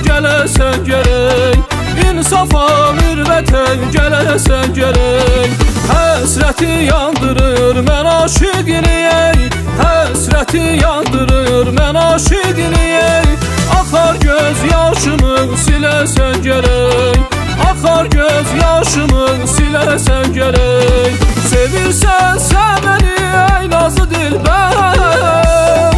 Gəlesen gerek, insafa mürveten gəlesen gerek. Həsrəti yandırır mən aşiqiniyey, həsrəti yandırır mən aşiqiniyey. Axar göz yaşımı siləsən gerek, axar göz yaşımı siləsən gerek. Sevirsən sən məni ey nazlı dilbər,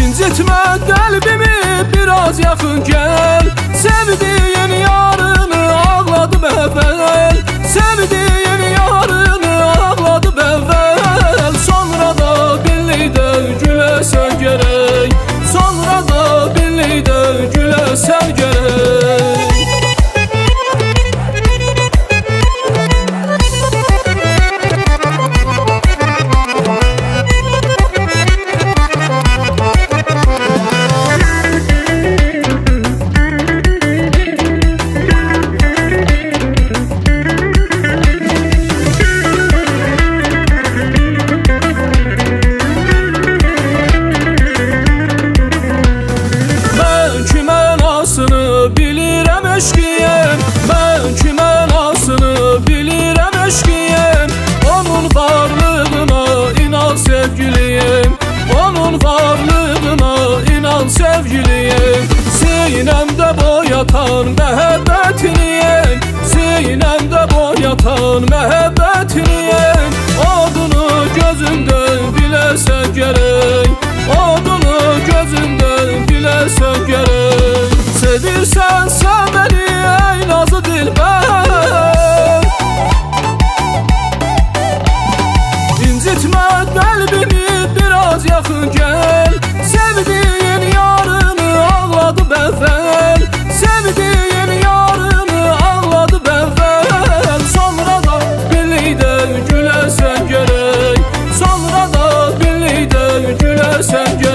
incitmə qəlbimi biraz yaxın gəl. Sevdiyin yarını ağladım əvvəl, sevdiyin yarını ağladım əvvəl. Sonra da birlikdə güləsən gərək, sonra da birlikdə güləsən gərək. Ben kime nasını bilirəm eşkiyem. Onun varlığına inan sevgiliyim, onun varlığına inan sevgiliyim. Sinemde boyatan məhəbbətiniyim, sinemde boyatan məhəbbətiniyim. Odunu gözünden biləsən gərək, odunu gözünden biləsən gərək. Sevirsən sən məni ey nazlı dilbər, incitmə qəlbimi biraz yaxın gəl. Sevdiyin yarını ağladım əvvəl, sevdiyin yarını ağladım əvvəl. Sonra da birlikdə güləsən gərək, sonra da birlikdə güləsən gərək.